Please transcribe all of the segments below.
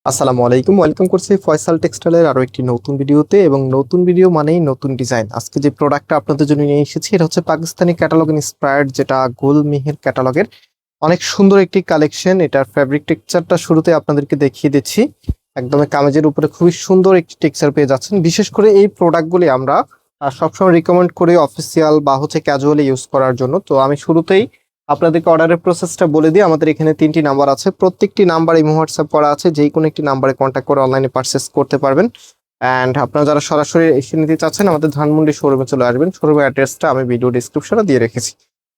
আসসালামু আলাইকুম, ওয়েলকাম করছি ফয়সাল টেক্সটাইলের আরো একটি নতুন ভিডিওতে। এবং নতুন ভিডিও মানেই নতুন ডিজাইন। আজকে যে প্রোডাক্টটা আপনাদের জন্য নিয়ে এসেছি এটা হচ্ছে পাকিস্তানি ক্যাটালগ ইন্সপায়ার্ড, যেটা গোল মিহির ক্যাটালগের অনেক সুন্দর একটি কালেকশন। এটার ফ্যাব্রিক টেক্সচারটা শুরুতে আপনাদেরকে দেখিয়ে দিচ্ছি। একদমই কামিজের উপরে খুবই সুন্দর একটি টেক্সচার পেয়ে যাচ্ছেন। বিশেষ করে এই প্রোডাক্টগুলি আমরা সবসময় রিকমেন্ড করি অফিসিয়াল বা হচ্ছে ক্যাজুয়ালি ইউজ করার জন্য। তো আমি শুরুতেই আপনাদেরকে অর্ডারের প্রসেসটা বলে দিই। আমাদের এখানে 3টি নাম্বার আছে, প্রত্যেকটি নাম্বার ইমো হোয়াটসঅ্যাপ করা আছে, যে কোনো একটি নাম্বারে কন্ট্যাক্ট করে অনলাইনে পারচেস করতে পারবেন। অ্যান্ড আপনারা যারা সরাসরি এসে নিতে চাচ্ছেন আমাদের ধানমন্ডি শোরুমে চলে আসবেন। শোরুমের অ্যাড্রেসটা আমি ভিডিও ডিসক্রিপশনে দিয়ে রেখেছি।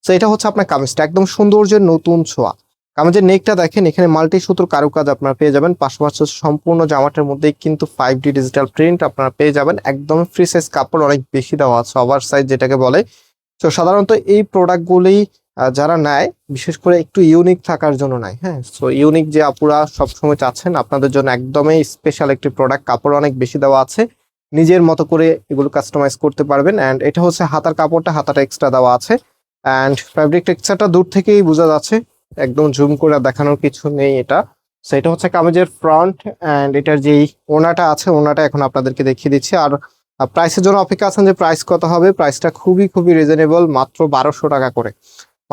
তো এটা হচ্ছে আপনার কামিজটা, একদম সৌন্দর্যের নতুন ছোঁয়া। কামিজের নেকটা দেখেন, এখানে মাল্টি সুতোর কারুকাজ আপনারা পেয়ে যাবেন। পাশাপাশি সম্পূর্ণ জামাটার মধ্যেই কিন্তু 5D ডিজিটাল প্রিন্ট আপনারা পেয়ে যাবেন। একদম ফ্রি সাইজ কাপড় অনেক বেশি দেওয়া আছে, ওভার সাইজ যেটাকে বলে। তো সাধারণত এই প্রোডাক্টগুলি যারা নেয় বিশেষ করে একটু ইউনিক থাকার জন্য নেয়। হ্যাঁ, সো ইউনিক যে আপুরা সবসময় চাচ্ছেন, আপনাদের জন্য একদমই স্পেশাল একটি প্রোডাক্ট। কাপড় অনেক বেশি দেওয়া আছে, নিজের মতো করে এগুলো কাস্টমাইজ করতে পারবেন। অ্যান্ড এটা হচ্ছে হাতার কাপড়টা, হাতাটা এক্সট্রা দেওয়া আছে। অ্যান্ড ফ্যাব্রিক টেক্সচারটা দূর থেকেই বোঝা যাচ্ছে, একদম জুম করে দেখানোর কিছু নেই এটা। সো এটা হচ্ছে কামিজের ফ্রন্ট। অ্যান্ড এটার যেই ওনাটা আছে, ওনাটা এখন আপনাদেরকে দেখিয়ে দিচ্ছি। আর প্রাইসের জন্য অপেক্ষা আছেন যে প্রাইস কত হবে। প্রাইসটা খুবই খুবই রিজনেবল, মাত্র 1200 টাকা করে।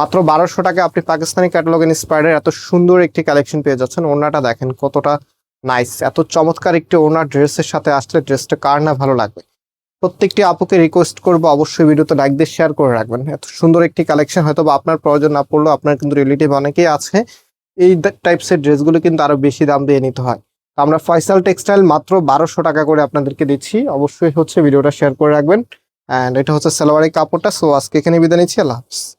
মাত্র 1200 টাকা আপনি পাকিস্তানি ক্যাটালগ ইন্সপায়ার্ডের এত সুন্দর একটি কালেকশন পেয়ে যাচ্ছেন। ওড়নাটা দেখেন কতটা নাইস, এত চমৎকার একটি ওড়না ড্রেসের সাথে আসলে ড্রেসটা কার না ভালো লাগবে। প্রত্যেকটি আপুকে রিকোয়েস্ট করবো অবশ্যই ভিডিওতে লাইক দিয়ে শেয়ার করে রাখবেন। এত সুন্দর একটি কালেকশন হয়তো বা আপনার প্রয়োজন না পড়লেও আপনার কিন্তু রিলেটিভ অনেকেই আছে এই টাইপসের ড্রেসগুলো কিন্তু আরো বেশি দাম দিয়ে নিতে হয়। তো আমরা ফয়সাল টেক্সটাইল মাত্র 1200 টাকা করে আপনাদেরকে দিচ্ছি। অবশ্যই হচ্ছে ভিডিওটা শেয়ার করে রাখবেন। অ্যান্ড এটা হচ্ছে সালোয়ারের কাপড়টা। সো আজকে এখানে বিদায় নিচ্ছি, আল্লাহ হাফিজ।